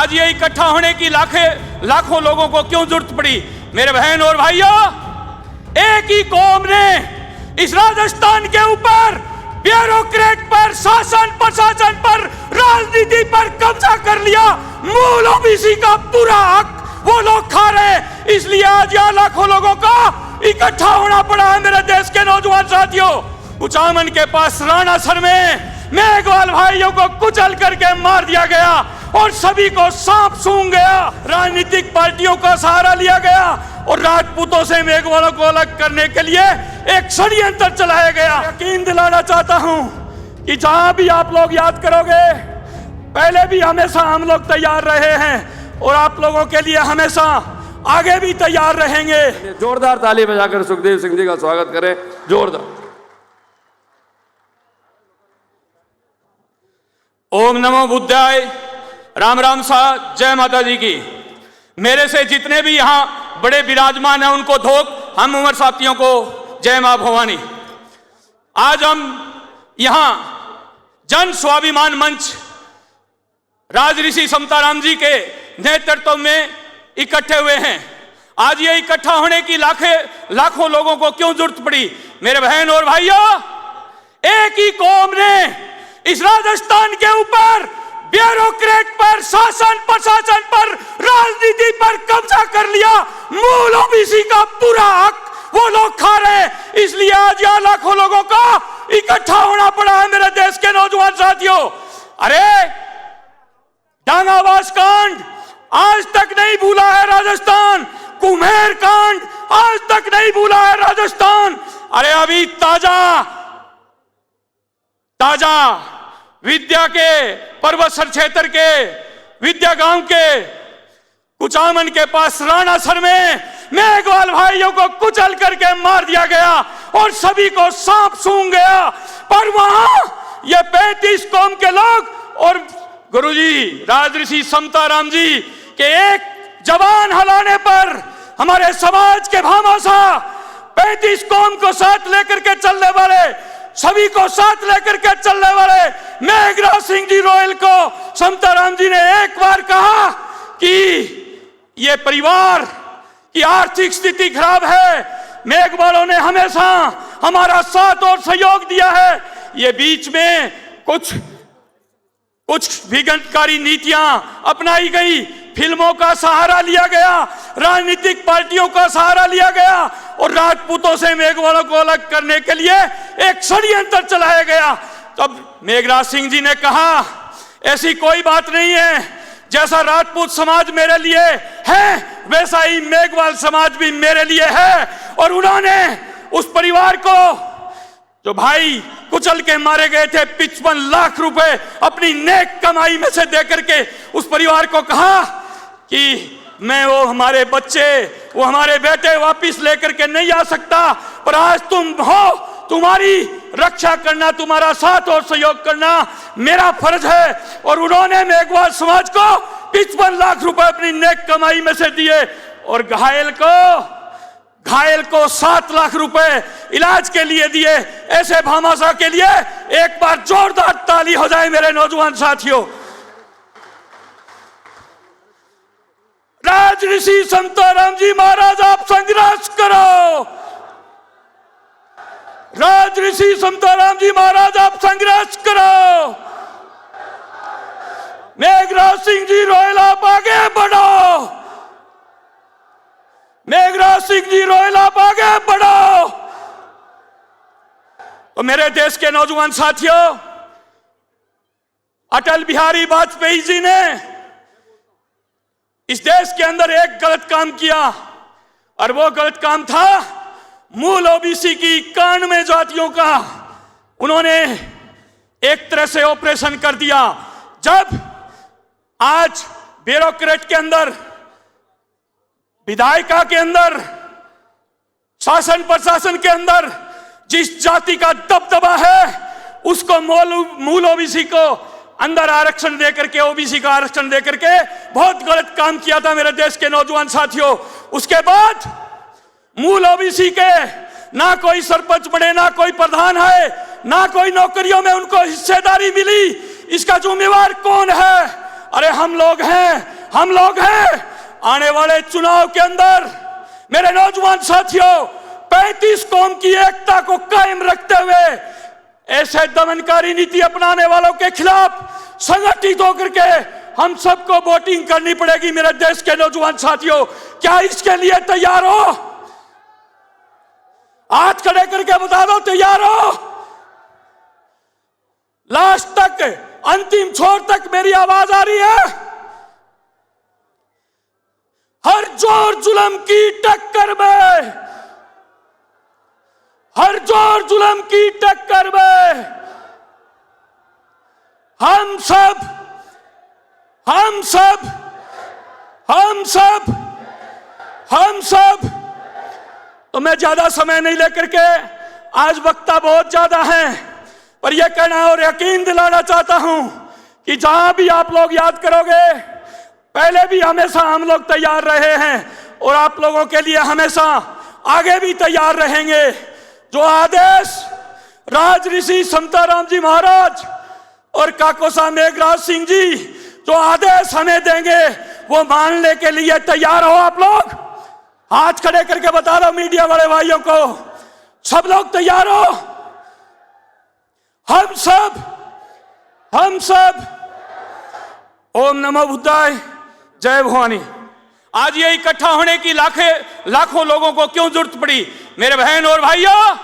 आज ये इकट्ठा होने की लाखों लोगों को क्यों जरूरत पड़ी? मेरे बहन और भाइयों, एक ही कौम ने इस राजस्थान के ऊपर ब्यूरोक्रेट पर, शासन प्रशासन पर, राजनीति पर कब्जा कर लिया। मूल ओबीसी का पूरा हक वो लोग खा रहे। इसलिए आज यहाँ लाखों लोगों को इकट्ठा होना पड़ा है। मेरे देश के नौजवान साथियों, कुचामन के पास राणासर में मेघवाल भाइयों को कुचल करके मार दिया गया और सभी को सांप सूंघ गया। राजनीतिक पार्टियों का सहारा लिया गया और राजपूतों से मेघवालों को अलग करने के लिए एक षड्यंत्र चलाया गया। यकीन दिलाना चाहता हूं कि जहां भी आप लोग याद करोगे, पहले भी हमेशा हम लोग तैयार रहे हैं और आप लोगों के लिए हमेशा आगे भी तैयार रहेंगे। जोरदार ताली बजाकर सुखदेव सिंह जी का स्वागत करें। जोरदार। ओम नमो बुद्धाय। राम राम सा। जय माता जी की। मेरे से जितने भी यहाँ बड़े विराजमान हैं उनको धोक, हम उमर साथियों को जय मां भवानी। आज हम यहाँ जन स्वाभिमान मंच राजऋषि समताराम जी के नेतृत्व में इकट्ठे हुए हैं। आज ये इकट्ठा होने की लाखों लोगों को क्यों जरूरत पड़ी? मेरे बहन और भाइयों, एक ही कौम ने इस राजस्थान के ऊपर ब्यूरोक्रेट पर, शासन प्रशासन पर, राजनीति पर कब्जा कर लिया। मूल ओबीसी का पूरा हक वो लोग खा रहे। इसलिए आज यहाँ लाखों लोगों को इकट्ठा होना पड़ा है। मेरे देश के नौजवान साथियों, अरे डांगावास कांड आज तक नहीं भूला है राजस्थान। कुम्हेर कांड आज तक नहीं भूला है राजस्थान। अरे अभी ताजा विद्या के परबतसर क्षेत्र के विद्या गांव के कुचामन के पास राणासर में मेघवाल भाइयों को कुचल करके मार दिया गया और सभी को सांप सूंघ गया। पर वहां ये 35 कौम के लोग और गुरुजी राजऋषि समताराम जी के एक जवान हलाने पर हमारे समाज के भामाशा 35 कौम को साथ लेकर के चलने वाले, सभी को साथ लेकर के चलने वाले मेघराज सिंह जी रोयल को समताराम जी ने एक बार कहा कि ये परिवार की आर्थिक स्थिति खराब है। मेघवालों ने हमेशा हमारा साथ और सहयोग दिया है। ये बीच में कुछ विघटनकारी नीतियां अपनाई गई, फिल्मों का सहारा लिया गया, राजनीतिक पार्टियों का सहारा लिया गया और राजपूतों से मेघवालों को अलग करने के लिए एक षड्यंत्र चलाया गया। तब मेघराज सिंह जी ने कहा, ऐसी कोई बात नहीं है। जैसा राजपूत समाज मेरे लिए है वैसा ही मेघवाल समाज भी मेरे लिए है। और उन्होंने उस परिवार को, जो भाई कुचल के मारे गए थे, 55 लाख रुपए अपनी नेक कमाई में से देकर के उस परिवार को कहा कि मैं वो हमारे बच्चे, वो हमारे बेटे वापिस लेकर के नहीं आ सकता, पर आज तुम हो, तुम्हारी रक्षा करना, तुम्हारा साथ और सहयोग करना मेरा फर्ज है। और उन्होंने मेघवाल समाज को 55 लाख रुपए अपनी नेक कमाई में से दिए और घायल को 7 लाख रुपए इलाज के लिए दिए। ऐसे भामाशाह के लिए एक बार जोरदार ताली हो जाए मेरे नौजवान साथियों। राजऋषि समताराम जी महाराज, आप संघर्ष करो। राजऋषि समताराम जी महाराज, आप संघर्ष करो। मेघराज सिंह जी रोयल, आप आगे बढ़ो। मेघराज सिंह जी रोयल, आप आगे बढ़ो। तो मेरे देश के नौजवान साथियों, अटल बिहारी वाजपेयी जी ने इस देश के अंदर एक गलत काम किया और वो गलत काम था मूल ओबीसी की 91 जातियों का उन्होंने एक तरह से ऑपरेशन कर दिया। जब आज ब्यूरोक्रेट के अंदर, विधायिका के अंदर, शासन प्रशासन के अंदर जिस जाति का दबदबा है उसको मूल ओबीसी को अंदर आरक्षण देकर के, ओबीसी का आरक्षण देकर के बहुत गलत काम किया था मेरे देश के नौजवान साथियों। उसके बाद मूल ओबीसी के ना कोई सरपंच बने, ना कोई प्रधान है, ना कोई नौकरियों में उनको हिस्सेदारी मिली। इसका जिम्मेवार कौन है? अरे हम लोग हैं। हम लोग हैं। आने वाले चुनाव के अंदर मेरे नौजवान साथियों, 35 कौम की एकता को कायम रखते हुए ऐसे दमनकारी नीति अपनाने वालों के खिलाफ संगठित होकर के हम सबको वोटिंग करनी पड़ेगी। मेरे देश के नौजवान साथियों, क्या इसके लिए तैयार हो? हाथ खड़े करके बता दो, तैयार हो? लास्ट तक, अंतिम छोर तक मेरी आवाज आ रही है? हर जोर जुल्म की टक्कर में, हर जोर जुल्म की टक्कर में हम सब तो मैं ज्यादा समय नहीं लेकर के, आज वक्ता बहुत ज्यादा है, पर यह कहना और यकीन दिलाना चाहता हूं कि जहां भी आप लोग याद करोगे, पहले भी हमेशा हम लोग तैयार रहे हैं और आप लोगों के लिए हमेशा आगे भी तैयार रहेंगे। जो आदेश राज ऋषि समताराम जी महाराज और काकोसा मेघराज सिंह जी जो आदेश हमें देंगे, वो मानने के लिए तैयार हो आप लोग? हाथ खड़े करके बता दो मीडिया वाले भाइयों को, सब लोग तैयार हो? हम सब ओम नमो बुद्धाय, जय भवानी। आज ये इकट्ठा होने की लाखों लोगों को क्यों जरूरत पड़ी? मेरे बहन और भाइयों,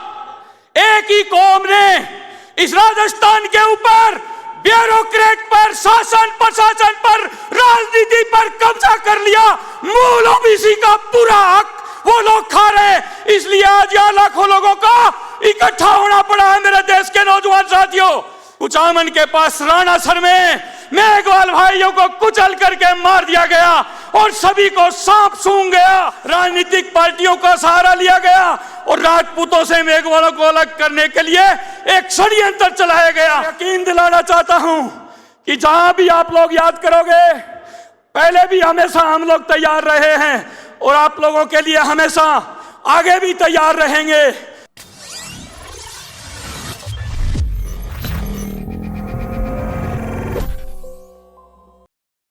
एक ही कौम ने इस राजस्थान के ऊपर ब्यूरोक्रेट पर, शासन प्रशासन पर, राजनीति पर कब्जा कर लिया। मूल ओबीसी का पूरा हक वो लोग खा रहे, इसलिए आज यहाँ लाखों लोगों को इकट्ठा होना पड़ा है। मेरे देश के नौजवान साथियों, कुचामन के पास राणासर में मेघवाल भाइयों को कुचल करके मार दिया गया और सभी को सांप सूंघ गया। राजनीतिक पार्टियों का सहारा लिया गया और राजपूतों से मेघवालों को अलग करने के लिए एक षड्यंत्र चलाया गया। यकीन दिलाना चाहता हूं कि जहां भी आप लोग याद करोगे, पहले भी हमेशा हम लोग तैयार रहे हैं और आप लोगों के लिए हमेशा आगे भी तैयार रहेंगे।